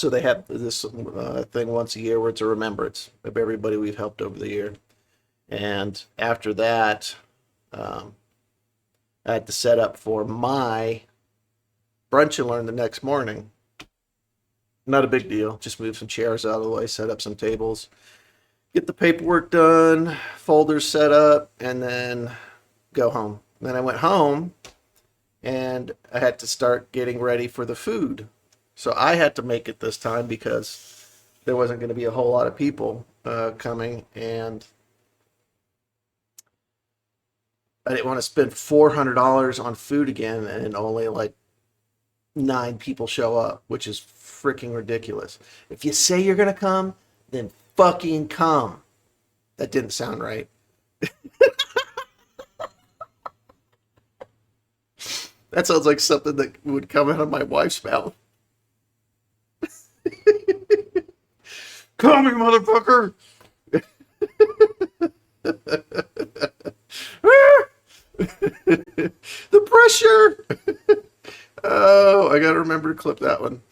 So they have this thing once a year where it's a remembrance of everybody we've helped over the year. And after that, I had to set up for my brunch and learn the next morning. Not a big deal. Just move some chairs out of the way, set up some tables, get the paperwork done, folders set up, and then go home. Then I went home and I had to start getting ready for the food. So I had to make it this time because there wasn't going to be a whole lot of people coming, and I didn't want to spend $400 on food again and only like 9 people show up, which is freaking ridiculous. If you say you're going to come, then fucking come. That didn't sound right. That sounds like something that would come out of my wife's mouth. Come, you motherfucker! The pressure! Oh, I gotta remember to clip that one.